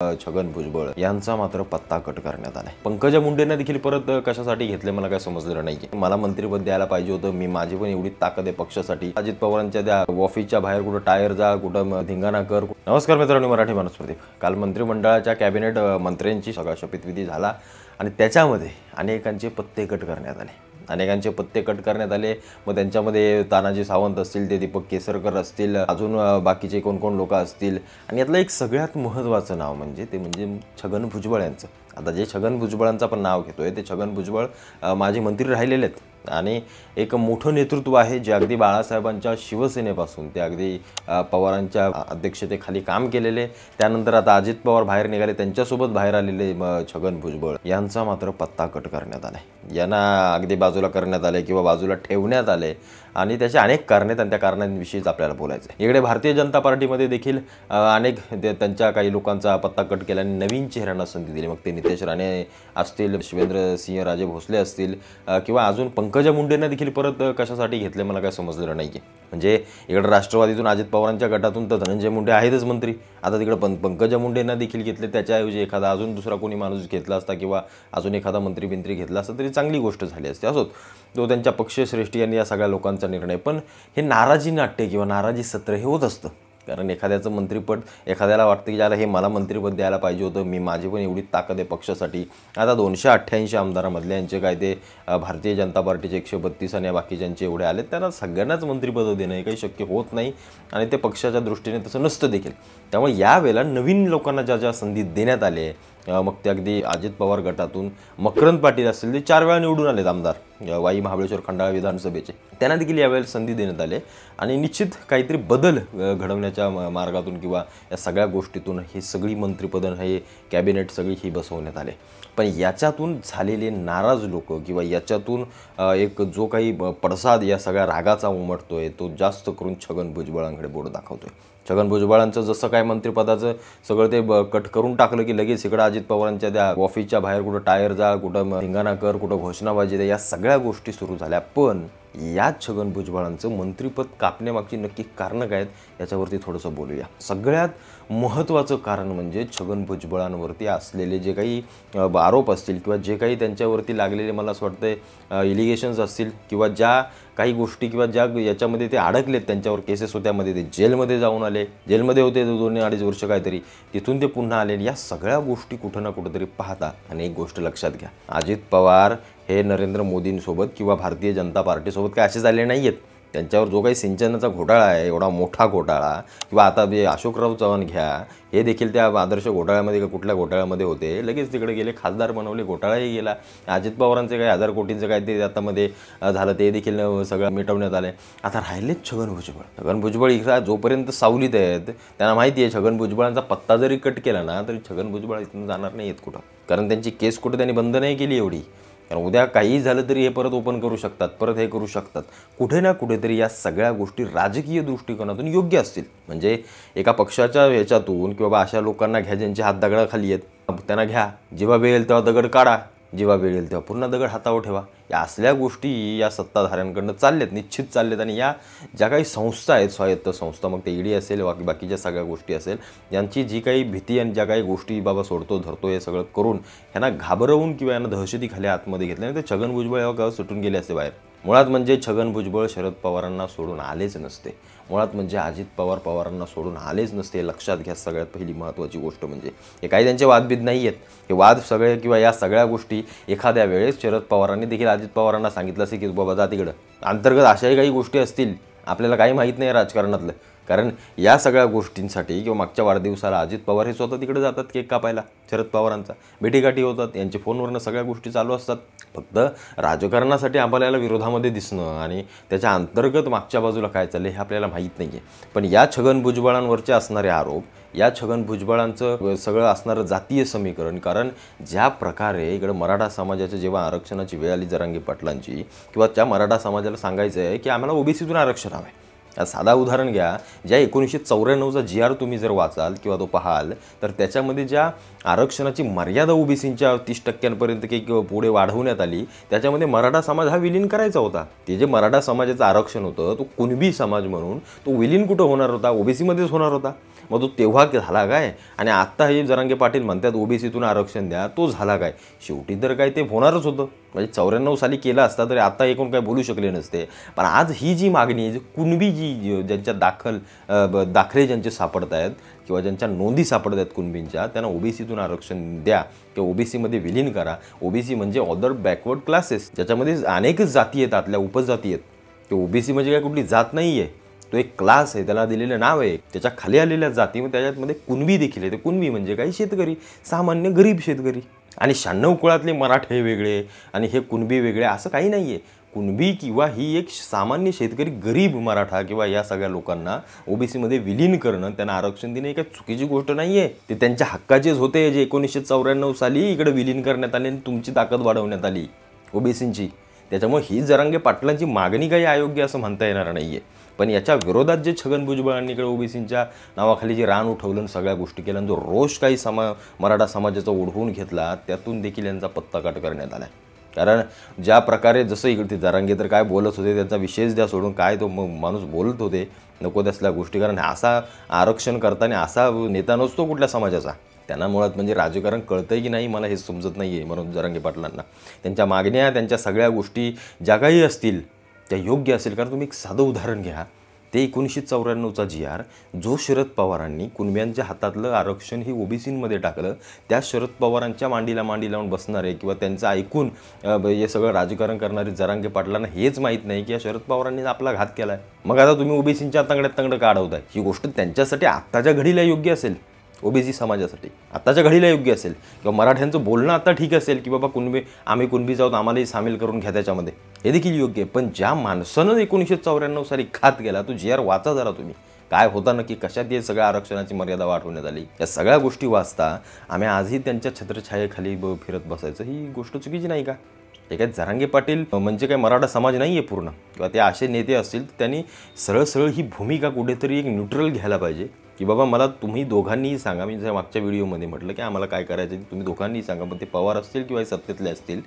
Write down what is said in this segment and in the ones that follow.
छगन भुजबळ यांचा मात्र पत्ता कट करण्यात आलाय। पंकजा मुंडेंना देखील परत कशासाठी घेतले मला काय समजलं नाही। मला मंत्रिपद द्यायला पाहिजे होतं, मी माझी पण एवढी ताकद आहे पक्षासाठी। अजित पवारांच्या त्या ऑफिसच्या बाहेर कुठं टायर जा, कुठं धिंगाणा कर। नमस्कार मित्रांनो, मराठी माणूस प्रदीप। काल मंत्रिमंडळाच्या कॅबिनेट मंत्र्यांची सगळा शपथविधी झाला आणि त्याच्यामध्ये अनेकांचे पत्ते कट करण्यात आले। अनेकांचे पत्ते कट करण्यात आले। मग त्यांच्यामध्ये तानाजी सावंत असतील, ते दीपक केसरकर असतील, अजून बाकीचे कोण लोक असतील आणि यातलं एक सगळ्यात महत्त्वाचं नाव म्हणजे छगन भुजबळ यांचं। आता जे छगन भुजबळांचं आपण नाव घेतोय ते छगन भुजबळ माजी मंत्री राहिलेले आहेत आणि एक मोठं नेतृत्व आहे जे अगदी बाळासाहेबांच्या शिवसेनेपासून ते अगदी पवारांच्या अध्यक्षतेखाली काम केलेले। त्यानंतर आता अजित पवार बाहेर निघाले, त्यांच्यासोबत बाहेर आलेले छगन भुजबळ यांचा मात्र पत्ता कट करण्यात आलाय। यांना अगदी बाजूला करण्यात आले किंवा बाजूला ठेवण्यात आले आणि त्याचे अनेक कारणे आणि त्या कारणांविषयीच आपल्याला बोलायचं आहे। इकडे भारतीय जनता पार्टीमध्ये देखील अनेक त्यांच्या काही लोकांचा पत्ता कट केला आणि नवीन चेहऱ्यांना संधी दिली। मग ते नितेश राणे असतील, शिवेंद्र सिंह राजे भोसले असतील किंवा अजून पंकजा मुंडेंना देखील परत कशासाठी घेतले मला काय समजलं नाही। म्हणजे इकडे राष्ट्रवादीतून अजित पवारांच्या गटातून तर धनंजय मुंडे आहेतच मंत्री, आता तिकडे पंकजा मुंडेंना देखील घेतले। त्याच्याऐवजी एखादा अजून दुसरा कोणी माणूस घेतला असता किंवा अजून एखादा मंत्री घेतला असता तरी चांगली गोष्ट झाली असते। असोत, तो त्यांच्या पक्षश्रेष्ठी यांनी या सगळ्या लोकांचा निर्णय। पण हे नाराजी नाट्य किंवा नाराजी सत्र हे होत असतं, कारण एखाद्याचं मंत्रिपद एखाद्याला वाटतं की ज्याला हे मला मंत्रिपद द्यायला पाहिजे होतं, मी माझी पण एवढी ताकद आहे पक्षासाठी। आता 288 आमदारामधले यांचे काय ते भारतीय जनता पार्टीचे 132 आणि बाकीच्यांचे एवढे आले, त्यांना सगळ्यांनाच मंत्रिपद देणं हे काही शक्य होत नाही आणि ते पक्षाच्या दृष्टीने तसं नसतं देखील। त्यामुळे यावेळेला नवीन लोकांना ज्या संधी देण्यात आले, मग ते अगदी अजित पवार गटातून मकरंद पाटील असतील, ते 4 वेळा निवडून आलेत आमदार वाई महाबळेश्वर खंडाळा विधानसभेचे, त्यांना देखील यावेळेला संधी देण्यात आले आणि निश्चित काहीतरी बदल घडवण्याच्या मार्गातून किंवा या सगळ्या गोष्टीतून ही सगळी मंत्रिपदं हे कॅबिनेट सगळी ही बसवण्यात आले। पण याच्यातून झालेले नाराज लोक किंवा याच्यातून एक जो काही पडसाद या सगळ्या रागाचा उमटतोय तो जास्त करून छगन भुजबळांकडे बोट दाखवतोय। छगन भुजबळांचं जसं काय मंत्रिपदाचं सगळं ते कट करून टाकलं की लगेच इकडं अजित पवारांच्या त्या ऑफिसच्या बाहेर कुठं टायर जा, कुठं धिंगाणा कर, कुठं घोषणाबाजी द्या, या सगळ्या गोष्टी सुरू झाल्या। पण याच छगन भुजबळांचं मंत्रिपद कापण्यामागची नक्की कारणं काय आहेत याच्यावरती थोडंसं बोलूया। सगळ्यात महत्त्वाचं कारण म्हणजे छगन भुजबळांवरती असलेले जे काही आरोप असतील किंवा जे काही त्यांच्यावरती लागलेले मला असं वाटतं इलिगेशन्स असतील किंवा ज्या काही गोष्टी किंवा ज्या याच्यामध्ये ते अडकलेत, त्यांच्यावर केसेस होत्यामध्ये ते जेलमध्ये जाऊन आले, जेलमध्ये होते 2-2.5 वर्ष काहीतरी, तिथून ते पुन्हा आले। या सगळ्या गोष्टी कुठं ना कुठंतरी पाहता आणि एक गोष्ट लक्षात घ्या, अजित पवार हे नरेंद्र मोदींसोबत किंवा भारतीय जनता पार्टीसोबत काय असे झाले नाही आहेत। त्यांच्यावर जो काही सिंचनाचा घोटाळा आहे, एवढा मोठा घोटाळा, किंवा आता अशोकराव चव्हाण घ्या, हे देखील त्या आदर्श घोटाळ्यामध्ये कुठल्या घोटाळ्यामध्ये होते, लगेच तिकडे गेले, खासदार बनवले, घोटाळाही गेला। अजित पवारांचे काही 1000 कोटींचं काय ते आतामध्ये झालं, ते देखील सगळं मिटवण्यात आले। आता राहिलेच छगन भुजबळ। छगन भुजबळ इकडे जोपर्यंत सावलीत आहेत, त्यांना माहिती आहे छगन भुजबळांचा पत्ता जरी कट केला ना तरी छगन भुजबळ इथून जाणार नाही आहेत कुठं, कारण त्यांची केस कुठं त्यांनी बंद नाही केली एवढी। कारण उद्या काही झालं तरी हे परत ओपन करू शकतात, परत हे करू शकतात। कुठे ना कुठेतरी या सगळ्या गोष्टी राजकीय दृष्टिकोनातून योग्य असतील, म्हणजे एका पक्षाच्या ह्याच्यातून किंवा अशा लोकांना घ्या ज्यांचे हात दगडाखाली आहेत, त्यांना घ्या, जेव्हा वेळ येईल तेव्हा दगड काढा, जेव्हा वेळ येईल तेव्हा पुन्हा दगड हातावर ठेवा। या असल्या गोष्टी या सत्ताधाऱ्यांकडनं चाललेत, निश्चित चाललेत। आणि या ज्या काही संस्था आहेत, स्वायत्त संस्था, मग ते ईडी असेल, बाकीच्या सगळ्या गोष्टी असेल, यांची जी काही भीती आणि ज्या काही गोष्टी बाबा सोडतो धरतो हे सगळं करून ह्यांना घाबरवून किंवा यांना दहशतीखाली आतमध्ये घेतले, आणि ते छगन भुजबळ या गाव सुटून गेले असते बाहेर। मुळात म्हणजे छगन भुजबळ शरद पवारांना सोडून आलेच नसते, मुळात म्हणजे अजित पवारांना सोडून आलेच नसते। लक्षात घ्या, सगळ्यात पहिली महत्त्वाची गोष्ट म्हणजे हे काही त्यांचे वादभेद नाही आहेत, हे वाद सगळे किंवा या सगळ्या गोष्टी एखाद्या वेळेस शरद पवारांनी देखील अजित पवारांना सांगितलं असेल की बाबा जा तिकडं, अंतर्गत अशाही काही गोष्टी असतील, आपल्याला काही माहीत नाही राजकारणातलं। कारण या सगळ्या गोष्टींसाठी किंवा मागच्या वाढदिवसाला अजित पवार हे स्वतः तिकडे जातात केक कापायला, शरद पवारांचा भेटीगाठी होतात, यांच्या फोनवरनं सगळ्या गोष्टी चालू असतात। फक्त राजकारणासाठी आपल्याला विरोधामध्ये दिसणं आणि त्याच्या अंतर्गत मागच्या बाजूला काय चाललं हे आपल्याला माहीत नाही आहे। पण या छगन भुजबळांवरचे असणारे आरोप, या छगन भुजबळांचं सगळं असणारं जातीय समीकरण, कारण ज्या प्रकारे इकडं मराठा समाजाच्या जेव्हा आरक्षणाची वेळ आली जरांगे पाटलांची, किंवा त्या मराठा समाजाला सांगायचं आहे की आम्हाला ओबीसीतून आरक्षण हवं आहे। साधा उदाहरण घ्या, ज्या 1994चा GR तुम्ही जर वाचाल किंवा तो पाहाल तर त्याच्यामध्ये ज्या आरक्षणाची मर्यादा ओबीसींच्या 30% काही पुढे वाढवण्यात आली, त्याच्यामध्ये मराठा समाज हा विलीन करायचा होता। ते जे मराठा समाजाचं आरक्षण होतं तो कुणबी समाज म्हणून तो विलीन कुठं होणार होता, ओबीसीमध्येच होणार होता। मग तो तेव्हा झाला काय आणि आत्ता हे जरांगे पाटील म्हणतात ओबीसीतून आरक्षण द्या, तो झाला काय? शेवटी तर काय ते होणारच होतं. म्हणजे 94 साली केलं असता तरी आता एकूण काय बोलू शकले नसते. पण आज ही जी मागणी आहे, जी कुणबी ज्यांच्या दाखले ज्यांचे सापडत आहेत किंवा ज्यांच्या नोंदी सापडत आहेत कुणबींच्या, त्यांना ओबीसीतून आरक्षण द्या किंवा ओबीसीमध्ये विलीन करा. ओबीसी म्हणजे अदर बॅकवर्ड क्लासेस, ज्याच्यामध्ये अनेकच जाती आहेत, आतल्या उपजाती आहेत. ते ओबीसी म्हणजे काय कुठली जात नाही आहे, तो एक क्लास आहे, त्याला दिलेलं नाव आहे. त्याच्या खाली आलेल्या जाती मग त्याच्यामध्ये कुणबी देखील आहे. ते कुणबी म्हणजे काही शेतकरी, सामान्य गरीब शेतकरी. आणि 96 कुळातले मराठे वेगळे आणि हे कुणबी वेगळे असं काही नाही आहे. कुणबी किंवा ही एक सामान्य शेतकरी गरीब मराठा किंवा या सगळ्या लोकांना ओबीसीमध्ये विलीन करणं, त्यांना आरक्षण देणं ही काही चुकीची गोष्ट नाही आहे. ते त्यांच्या हक्काचेच होते जे 1994 साली इकडे विलीन करण्यात आले आणि तुमची ताकद वाढवण्यात आली ओबीसींची. त्याच्यामुळे ही जरांगे पाटलांची मागणी काही अयोग्य असं म्हणता येणार नाही आहे. पण याच्या विरोधात जे छगन भुजबळांनी इकडे ओबीसींच्या नावाखाली जे रान उठवलं आणि सगळ्या गोष्टी केल्या, जो रोष काही मराठा समाजाचा ओढवून घेतला, त्यातून देखील यांचा पत्ताकाट करण्यात आला. कारण ज्या प्रकारे जसं इकडे ते जरांगे तर काय बोलत होते, त्यांचा विशेष द्या सोडून काय तो माणूस बोलत होते नको त्यासल्या गोष्टी. कारण असा आरक्षण करताना असा नेता नसतो कुठल्या समाजाचा. त्यांना मुळात म्हणजे राजकारण कळतंय की नाही मला हे समजत नाही आहे. म्हणून जरांगे पाटलांना त्यांच्या मागण्या, त्यांच्या सगळ्या गोष्टी ज्या काही असतील त्या योग्य असेल. कारण तुम्ही एक साधं उदाहरण घ्या, ते 1994चा GR जो शरद पवारांनी कुणब्यांच्या हातातलं आरक्षण ही ओबीसींमध्ये टाकलं, त्या शरद पवारांच्या मांडीला मांडी लावून बसणारे किंवा त्यांचं ऐकून हे सगळं राजकारण करणारे जरांगे पाटलांना हेच माहीत नाही की या शरद पवारांनी आपला घात केला आहे. मग आता तुम्ही ओबीसींच्या तंगड्यात तंगडं का अडवताय? ही गोष्ट त्यांच्यासाठी आत्ताच्या घडीला योग्य असेल, ओबीसी समाजासाठी आत्ताच्या घडीला योग्य असेल, किंवा मराठ्यांचं बोलणं आता ठीक असेल की बाबा आम्ही कुणबी आहोत, आम्हालाही सामील करून घ्या त्याच्यामध्ये, हे देखील योग्य आहे. पण ज्या माणसानं 1994 साली घात केला तो GR वाचा जरा तुम्ही. काय होता नक्की, कशात हे सगळ्या आरक्षणाची मर्यादा वाढवण्यात आली, या सगळ्या गोष्टी वाचता आम्ही आजही त्यांच्या छत्रछायेखाली फिरत बसायचं, ही गोष्ट चुकीची नाही का? हे काय जरांगे पाटील म्हणजे काय मराठा समाज नाही आहे पूर्ण, किंवा ते असे नेते असतील तर त्यांनी सरळ सरळ ही भूमिका कुठेतरी एक न्यूट्रल घ्यायला पाहिजे की बाबा मला तुम्ही दोघांनीही सांगा. मी जर मागच्या व्हिडिओमध्ये म्हटलं की आम्हाला काय करायचं आहे तुम्ही दोघांनीही सांगा, पण ते पवार असतील किंवा सत्तेतले असतील,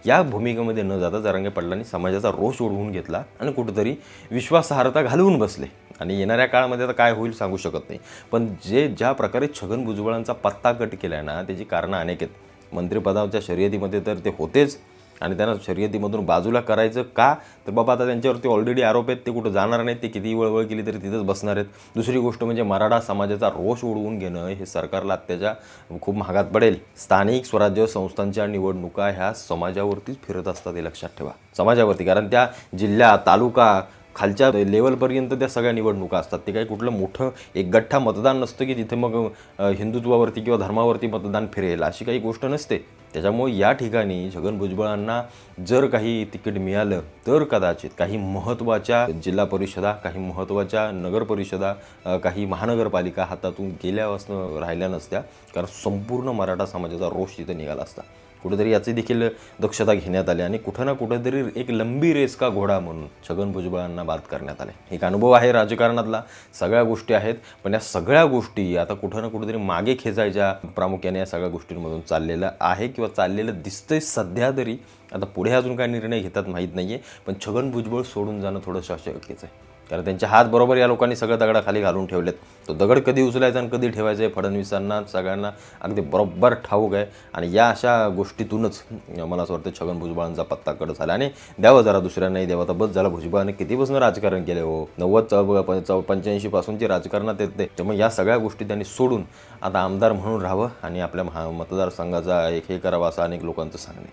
या भूमिकेमध्ये न जाता जरांगे पाटलांनी समाजाचा रोष ओढवून घेतला आणि कुठेतरी विश्वासार्हता घालवून बसले. आणि येणाऱ्या काळामध्ये आता काय होईल सांगू शकत नाही. पण ज्या प्रकारे छगन भुजबळांचा पत्ता कट केला आहे ना, त्याची कारणं अनेक आहेत. मंत्रिपदाच्या शर्यतीमध्ये तर ते होतेच, आणि त्यांना शर्यतीमधून बाजूला करायचं का, तर बाबा आता त्यांच्यावरती ऑलरेडी आरोप आहेत, ते कुठं जाणार नाहीत, ते कितीही वळवळ केली तरी तिथंच बसणार आहेत. दुसरी गोष्ट म्हणजे मराठा समाजाचा रोष ओढवून घेणं हे सरकारला अत्याच्या खूप महागात पडेल. स्थानिक स्वराज्य संस्थांच्या निवडणुका ह्या समाजावरतीच फिरत असतात, हे लक्षात ठेवा. समाजावरती, कारण त्या जिल्हा तालुका खालच्या लेवलपर्यंत त्या सगळ्या निवडणुका असतात. ते काही कुठलं मोठं एक गठ्ठा मतदान नसतं की तिथे मग हिंदुत्वावरती किंवा धर्मावरती मतदान फिरेल, अशी काही गोष्ट नसते. त्याच्यामुळे या ठिकाणी छगन भुजबळांना जर काही तिकीट मिळालं तर कदाचित काही महत्त्वाच्या जिल्हा परिषदा, काही महत्त्वाच्या नगर परिषदा, काही महानगरपालिका हातातून गेल्यापासून राहिल्या नसत्या, कारण संपूर्ण मराठा समाजाचा रोष तिथे निघाला असता. कुठेतरी याची देखील दक्षता घेण्यात आली आणि कुठं ना कुठेतरी एक लंबी रेस का घोडा म्हणून छगन भुजबळांना बाद करण्यात आले. एक अनुभव आहे राजकारणातला, सगळ्या गोष्टी आहेत, पण या सगळ्या गोष्टी आता कुठं ना कुठेतरी मागे खेचायच्या प्रामुख्याने या सगळ्या गोष्टींमधून चाललेलं आहे किंवा चाललेलं दिसतंय सध्या तरी. आता पुढे अजून काय निर्णय घेतात माहीत नाही आहे, पण छगन भुजबळ सोडून जाणं थोडंसं अशक्यच आहे. कारण त्यांच्या हात बरोबर या लोकांनी सगळं दगडाखाली घालून ठेवलेत. तो दगड कधी उचलायचा आणि कधी ठेवायचा आहे फडणवीसांना सगळ्यांना अगदी बरोबर ठाऊक आहे. आणि या अशा गोष्टीतूनच मला असं वाटतं छगन भुजबळांचा पत्ता कट झाला. आणि द्यावं जरा दुसऱ्यांनाही द्यावं. तर बस झाला, भुजबळांनी कितीपासून राजकारण केले हो, 90-85 पासूनची राजकारणात येते. त्यामुळे या सगळ्या गोष्टी त्यांनी सोडून आता आमदार म्हणून राहावं आणि आपल्या मतदारसंघाचा एक हे करावा असं अनेक लोकांचं सांगणे.